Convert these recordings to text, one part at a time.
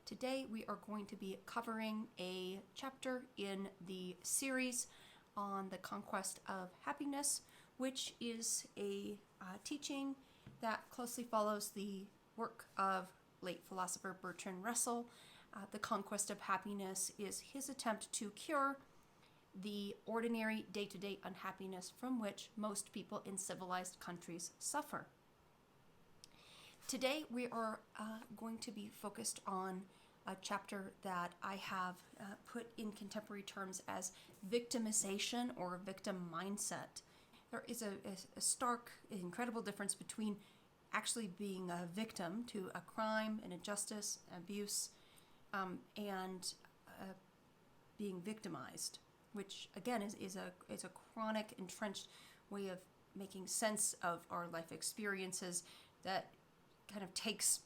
Today we are going to be covering a chapter in the series on the Conquest of Happiness, which is a teaching that closely follows the work of late philosopher Bertrand Russell. The Conquest of Happiness is his attempt to cure the ordinary day-to-day unhappiness from which most people in civilized countries suffer. Today we are going to be focused on a chapter that I have put in contemporary terms as victimization or victim mindset. There is a stark, incredible difference between actually being a victim to a crime, an injustice, abuse, and being victimized, which again is a chronic, entrenched way of making sense of our life experiences that kind of takes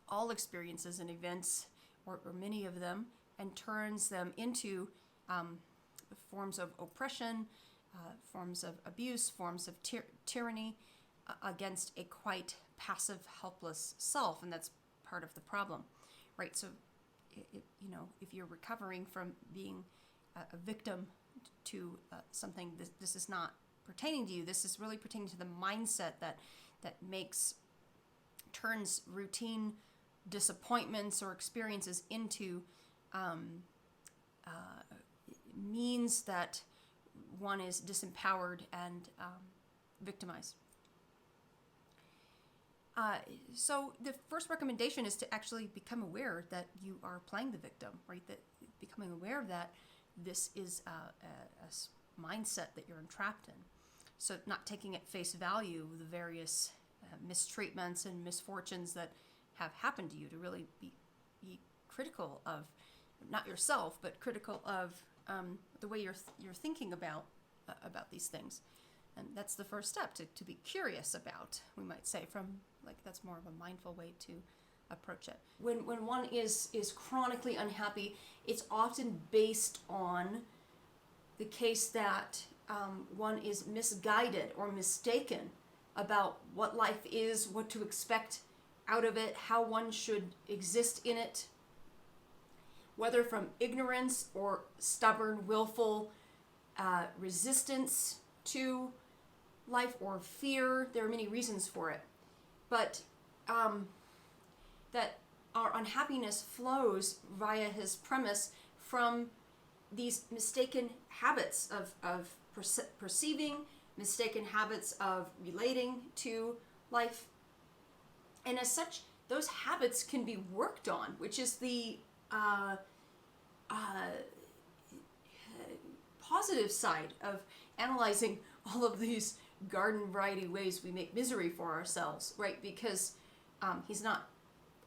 all experiences and events, or many of them, and turns them into forms of oppression, forms of abuse, forms of tyranny against a quite passive, helpless self, and that's part of the problem, right? So, if you're recovering from being a victim to something, this is not pertaining to you. This is really pertaining to the mindset that turns routine disappointments or experiences into means that one is disempowered and victimized. So the first recommendation is to actually become aware that you are playing the victim, right? That becoming aware that this is a mindset that you're entrapped in. So not taking at face value the various mistreatments and misfortunes that have happened to you, to really be critical of, not yourself, but critical of the way you're thinking about these things. And that's the first step, to be curious about, we might say, that's more of a mindful way to approach it. When one is chronically unhappy, it's often based on the case that one is misguided or mistaken about what life is, what to expect out of it, how one should exist in it, whether from ignorance or stubborn, willful resistance to life or fear. There are many reasons for it. But that our unhappiness flows via his premise from these mistaken habits of perceiving, mistaken habits of relating to life. And as such, those habits can be worked on, which is the positive side of analyzing all of these garden variety ways we make misery for ourselves, right? Because he's not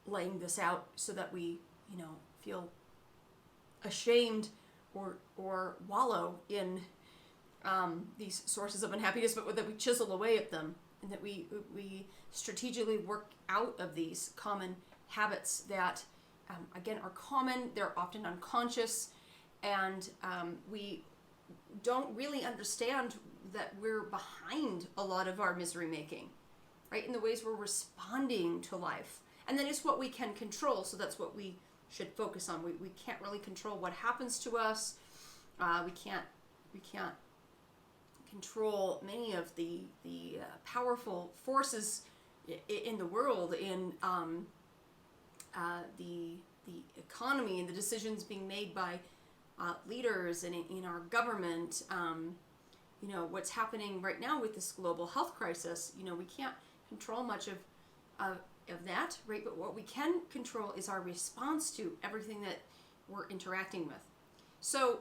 laying this out so that we, feel ashamed or wallow in these sources of unhappiness, but that we chisel away at them, and that we strategically work out of these common habits that, again, are common. They're often unconscious, and we don't really understand that we're behind a lot of our misery making, right? In the ways we're responding to life. And that is what we can control, so that's what we should focus on. We can't really control what happens to us. We can't control many of the powerful forces in the world, in the economy, and the decisions being made by leaders and in our government. What's happening right now with this global health crisis. We can't control much of that, right? But what we can control is our response to everything that we're interacting with. So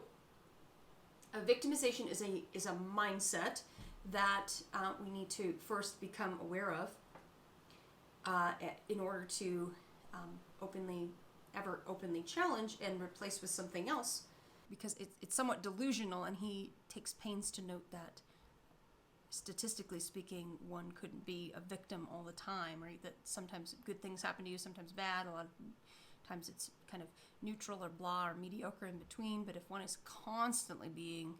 victimization is a mindset that we need to first become aware of in order to openly challenge and replace with something else, because it's somewhat delusional, and he takes pains to note that statistically speaking, one couldn't be a victim all the time, right? That sometimes good things happen to you, sometimes bad. A lot of times it's kind of neutral or blah or mediocre in between. But if one is constantly being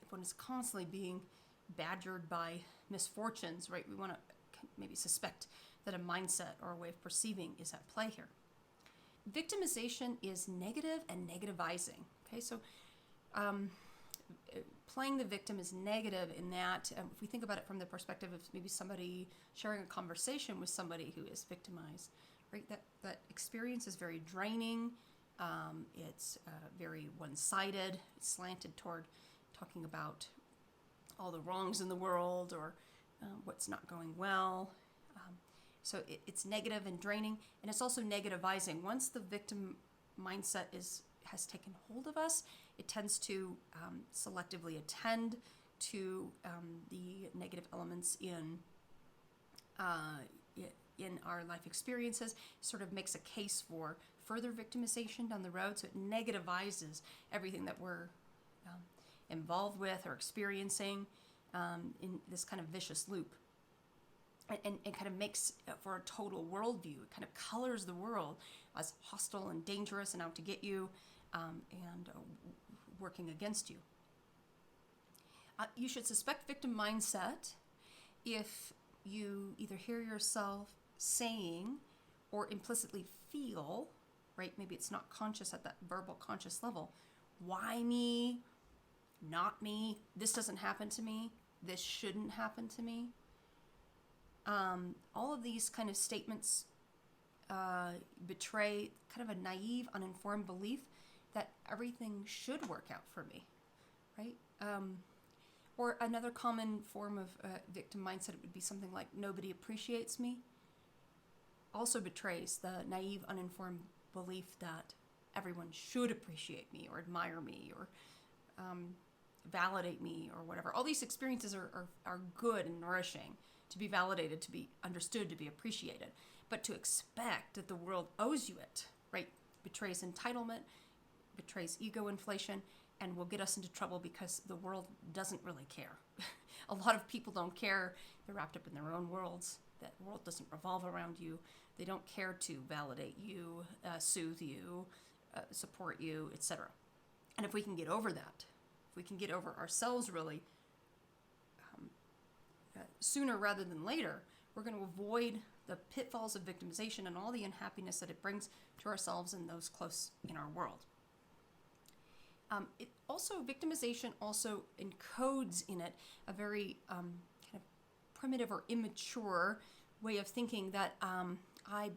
if one is constantly being badgered by misfortunes, right, we want to maybe suspect that a mindset or a way of perceiving is at play here. Victimization is negative and negativizing. Okay, so playing the victim is negative in that if we think about it from the perspective of maybe somebody sharing a conversation with somebody who is victimized, right? That experience is very draining. It's very one-sided. It's slanted toward talking about all the wrongs in the world or what's not going well. So it's negative and draining, and it's also negativizing. Once the victim mindset has taken hold of us, it tends to selectively attend to the negative elements in our life experiences, sort of makes a case for further victimization down the road. So it negativizes everything that we're involved with or experiencing in this kind of vicious loop. And kind of makes for a total worldview. It kind of colors the world as hostile and dangerous and out to get you and working against you. You should suspect victim mindset if you either hear yourself saying or implicitly feel, right? Maybe it's not conscious at that verbal conscious level. Why me? Not me. This doesn't happen to me. This shouldn't happen to me. All of these kind of statements betray kind of a naive, uninformed belief that everything should work out for me, right? Or another common form of victim mindset would be something like nobody appreciates me. Also betrays the naive, uninformed belief that everyone should appreciate me or admire me or validate me or whatever. All these experiences are good and nourishing, to be validated, to be understood, to be appreciated. But to expect that the world owes you it, right, betrays entitlement, betrays ego inflation, and will get us into trouble because the world doesn't really care. A lot of people don't care. They're wrapped up in their own worlds. That world doesn't revolve around you. They don't care to validate you, soothe you, support you, etc. And if we can get over that, if we can get over ourselves really, sooner rather than later, we're going to avoid the pitfalls of victimization and all the unhappiness that it brings to ourselves and those close in our world. Victimization also encodes in it a very kind of primitive or immature way of thinking that I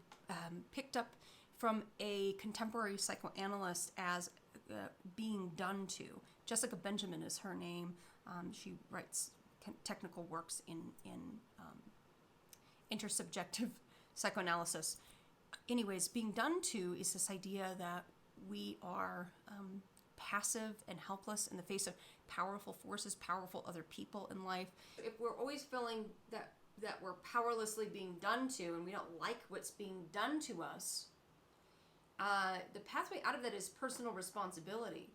picked up from a contemporary psychoanalyst as being done to. Jessica Benjamin is her name. She writes technical works in intersubjective psychoanalysis. Anyways, being done to is this idea that we are passive and helpless in the face of powerful forces, powerful other people in life. If we're always feeling that we're powerlessly being done to and we don't like what's being done to us, the pathway out of that is personal responsibility,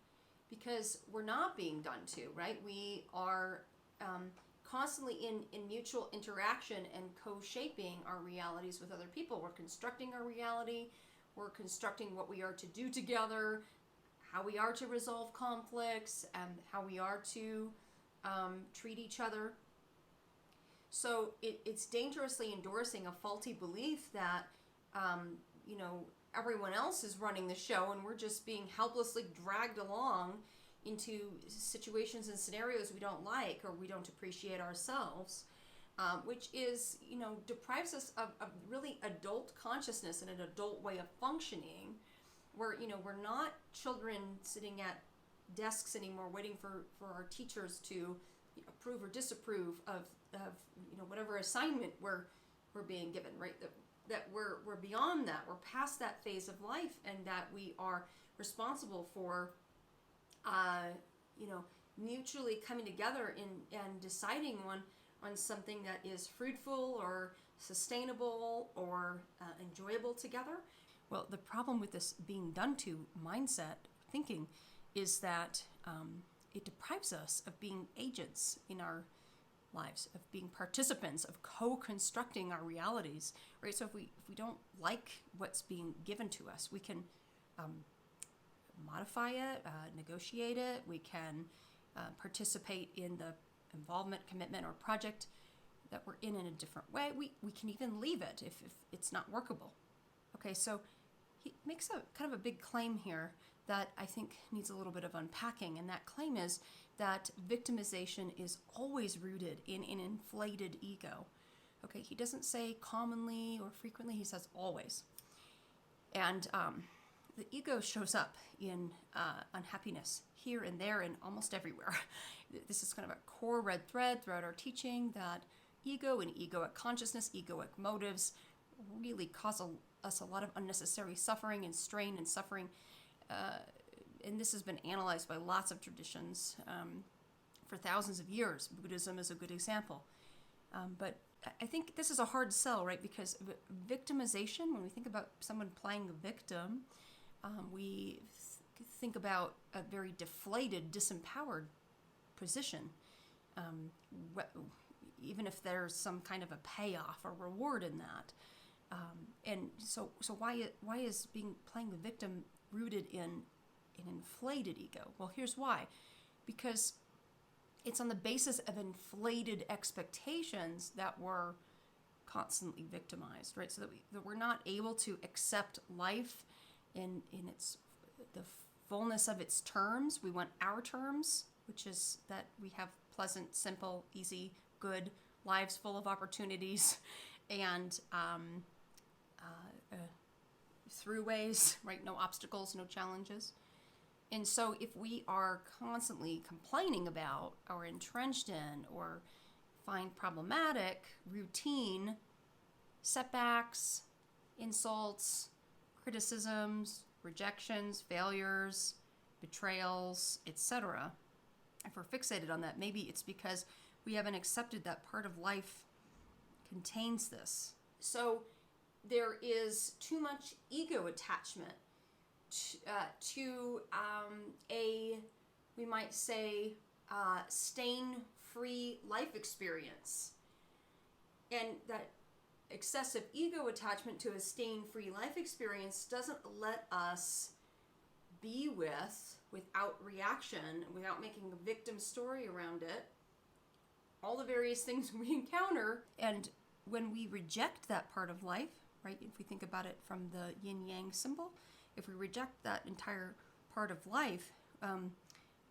because we're not being done to, right? We are constantly in mutual interaction and co-shaping our realities with other people. We're constructing our reality. We're constructing what we are to do together, how we are to resolve conflicts, and how we are to treat each other. So it's dangerously endorsing a faulty belief that, everyone else is running the show and we're just being helplessly dragged along into situations and scenarios we don't like or we don't appreciate ourselves, which is, deprives us of really adult consciousness and an adult way of functioning, where, we're not children sitting at desks anymore waiting for our teachers to approve or disapprove of whatever assignment we're being given, right? That we're beyond that. We're past that phase of life, and that we are responsible for mutually coming together and deciding on something that is fruitful or sustainable or enjoyable together. Well, the problem with this being done to mindset thinking is that it deprives us of being agents in our lives, of being participants, of co-constructing our realities, right? So if we don't like what's being given to us, we can modify it, negotiate it. We can participate in the involvement, commitment, or project that we're in a different way. We can even leave it if it's not workable. Okay, so he makes a kind of a big claim here that I think needs a little bit of unpacking, and that claim is that victimization is always rooted in an inflated ego. Okay, he doesn't say commonly or frequently, he says always. And the ego shows up in unhappiness here and there and almost everywhere. This is kind of a core red thread throughout our teaching, that ego and egoic consciousness, egoic motives really cause us a lot of unnecessary suffering and strain and suffering. And this has been analyzed by lots of traditions for thousands of years. Buddhism is a good example. But I think this is a hard sell, right? Because victimization, when we think about someone playing the victim, we think about a very deflated, disempowered position. Even if there's some kind of a payoff or reward in that. And so why is playing the victim rooted in an inflated ego? Well, here's why. Because it's on the basis of inflated expectations that we're constantly victimized, right? So that we're not able to accept life in the fullness of its terms. We want our terms, which is that we have pleasant, simple, easy, good lives full of opportunities and throughways, right? No obstacles, no challenges. And so if we are constantly complaining about or entrenched in or find problematic routine, setbacks, insults, criticisms, rejections, failures, betrayals, etc., if we're fixated on that, maybe it's because we haven't accepted that part of life contains this. So there is too much ego attachment to we might say, stain-free life experience. And that excessive ego attachment to a stain-free life experience doesn't let us be without reaction, without making a victim story around it, all the various things we encounter. And when we reject that part of life, right, if we think about it from the yin-yang symbol, if we reject that entire part of life,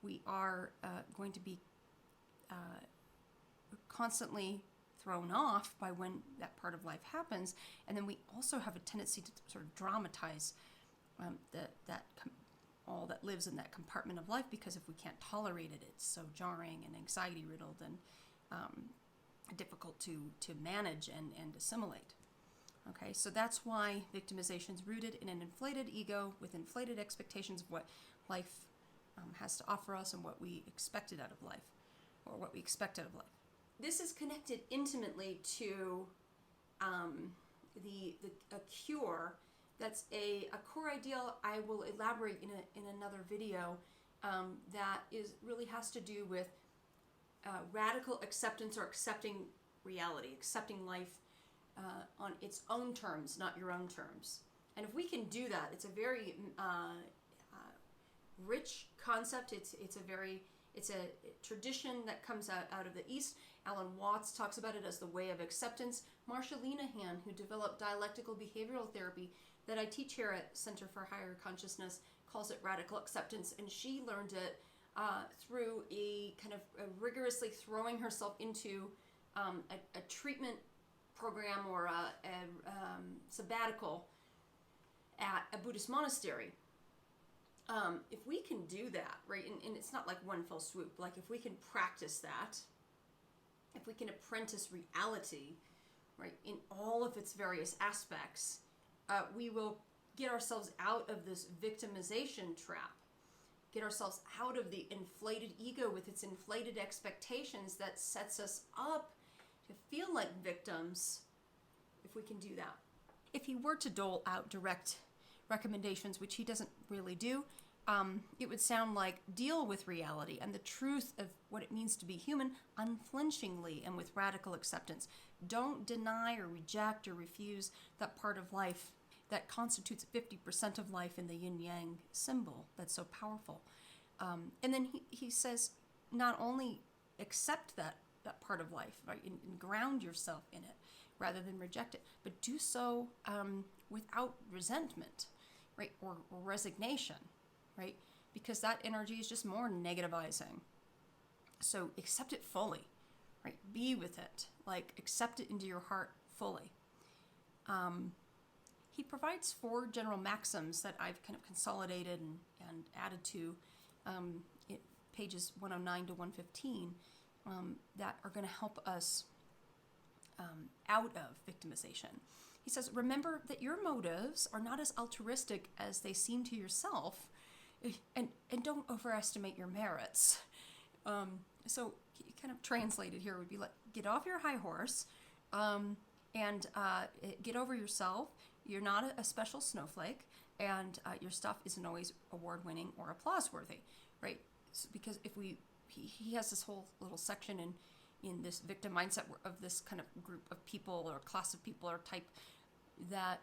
we are going to be constantly thrown off by when that part of life happens. And then we also have a tendency to sort of dramatize all that lives in that compartment of life, because if we can't tolerate it, it's so jarring and anxiety riddled and difficult to manage and assimilate. Okay, so that's why victimization is rooted in an inflated ego with inflated expectations of what life has to offer us and what we expected out of life, or what we expect out of life. This is connected intimately to a cure. That's a core ideal I will elaborate in another video that really has to do with radical acceptance, or accepting reality, accepting life on its own terms, not your own terms. And if we can do that, it's a very rich concept. It's a tradition that comes out of the East. Alan Watts talks about it as the way of acceptance. Marsha Linehan, who developed dialectical behavioral therapy that I teach here at Center for Higher Consciousness, calls it radical acceptance, and she learned it through a kind of rigorously throwing herself into a treatment program or a sabbatical at a Buddhist monastery. If we can do that, right, and it's not like one fell swoop, like if we can practice that, if we can apprentice reality, right, in all of its various aspects, we will get ourselves out of this victimization trap, get ourselves out of the inflated ego with its inflated expectations that sets us up to feel like victims, if we can do that. If he were to dole out direct recommendations, which he doesn't really do, it would sound like deal with reality and the truth of what it means to be human unflinchingly and with radical acceptance. Don't deny or reject or refuse that part of life that constitutes 50% of life in the yin-yang symbol that's so powerful. And then he says, not only accept that part of life, right, and ground yourself in it rather than reject it, but do so without resentment, right, or resignation, right, because that energy is just more negativizing. So accept it fully, right? Be with it, like accept it into your heart fully. He provides 4 general maxims that I've kind of consolidated and added to pages 109 to 115 that are going to help us out of victimization. He says, remember that your motives are not as altruistic as they seem to yourself, and don't overestimate your merits. So kind of translated here would be like, get off your high horse and get over yourself. You're not a special snowflake, and your stuff isn't always award-winning or applause-worthy, right? So because if he has this whole little section in this victim mindset of this kind of group of people or class of people or type that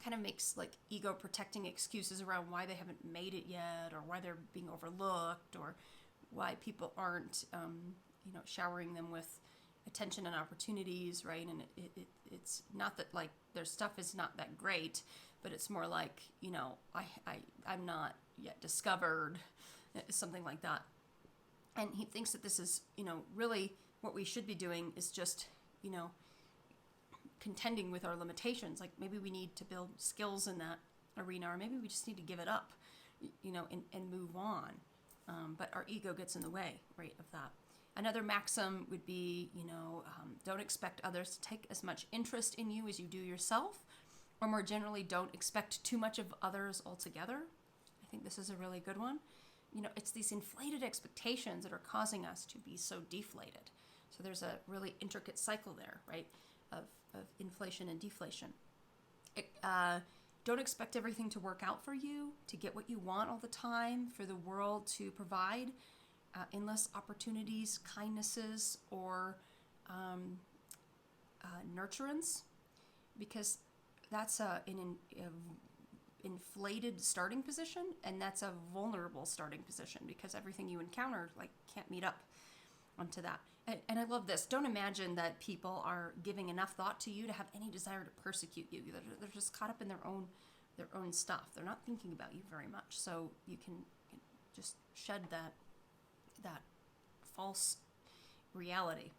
kind of makes like ego protecting excuses around why they haven't made it yet, or why they're being overlooked, or why people aren't showering them with attention and opportunities, right? And it's not that like their stuff is not that great, but it's more like, I'm not yet discovered, something like that. And he thinks that this is, really what we should be doing is just, contending with our limitations. Like maybe we need to build skills in that arena, or maybe we just need to give it up, and move on. But our ego gets in the way, right, of that. Another maxim would be, don't expect others to take as much interest in you as you do yourself, or more generally, don't expect too much of others altogether. I think this is a really good one. It's these inflated expectations that are causing us to be so deflated. So there's a really intricate cycle there, right, of inflation and deflation. Don't expect everything to work out for you, to get what you want all the time, for the world to provide endless opportunities, kindnesses, or nurturance, because that's an inflated starting position, and that's a vulnerable starting position, because everything you encounter can't meet up onto that. And I love this. Don't imagine that people are giving enough thought to you to have any desire to persecute you. They're just caught up in their own stuff. They're not thinking about you very much. So you can just shed that false reality.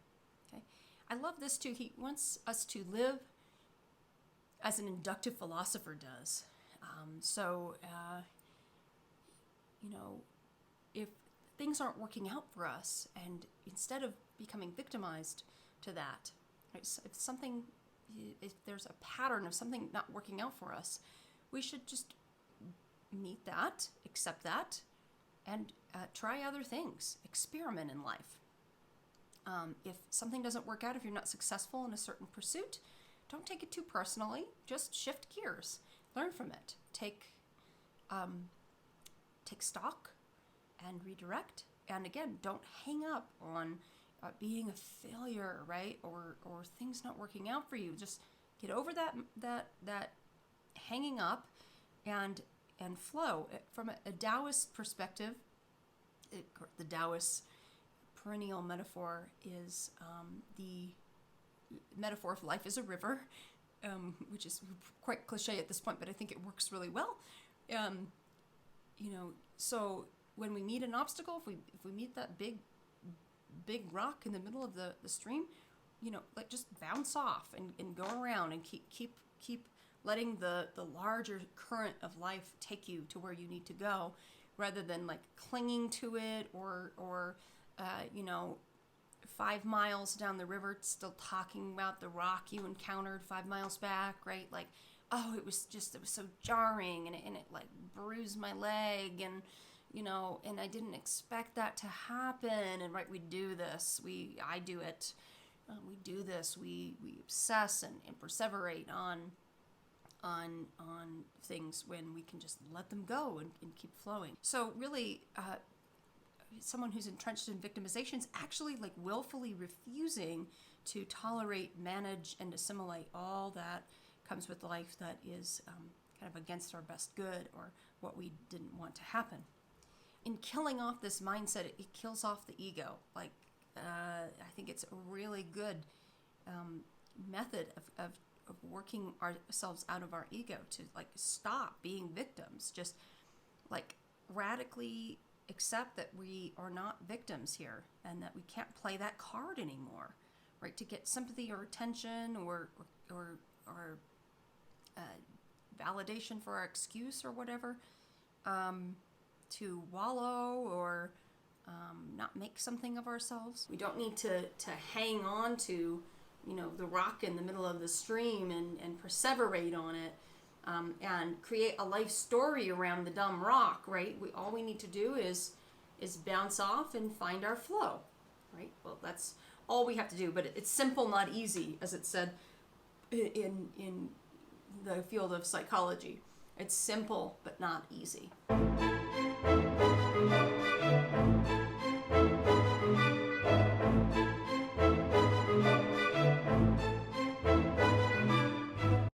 Okay, I love this too. He wants us to live as an inductive philosopher does. If things aren't working out for us, and instead of becoming victimized to that, right, if there's a pattern of something not working out for us, we should just meet that, accept that, and try other things, experiment in life. If something doesn't work out, if you're not successful in a certain pursuit, don't take it too personally. Just shift gears, learn from it, take stock and redirect. And again, don't hang up on being a failure, right, or things not working out for you. Just get over that hanging up and flow. From a Taoist perspective, the Taoist perennial metaphor is the metaphor of life is a river, which is quite cliche at this point, but I think it works really well. So when we meet an obstacle, if we meet that big rock in the middle of the stream, just bounce off and go around and keep letting the larger current of life take you to where you need to go, rather than clinging to it or 5 miles down the river still talking about the rock you encountered 5 miles back, right? It was so jarring, and it bruised my leg, and and I didn't expect that to happen. And right, we do this, we obsess and perseverate on things when we can just let them go and keep flowing. So really, someone who's entrenched in victimization is actually willfully refusing to tolerate, manage, and assimilate all that comes with life that is kind of against our best good, or what we didn't want to happen. in killing off this mindset, it kills off the ego. Like, I think it's a really good method of working ourselves out of our ego to like stop being victims. Just like radically accept that we are not victims here and that we can't play that card anymore, right? To get sympathy or attention or validation for our excuse or whatever, to wallow or not make something of ourselves. We don't need to hang on to, the rock in the middle of the stream and perseverate on it, and create a life story around the dumb rock, right? All we need to do is bounce off and find our flow, right? Well, that's all we have to do, but it's simple, not easy, as it said in the field of psychology. It's simple, but not easy.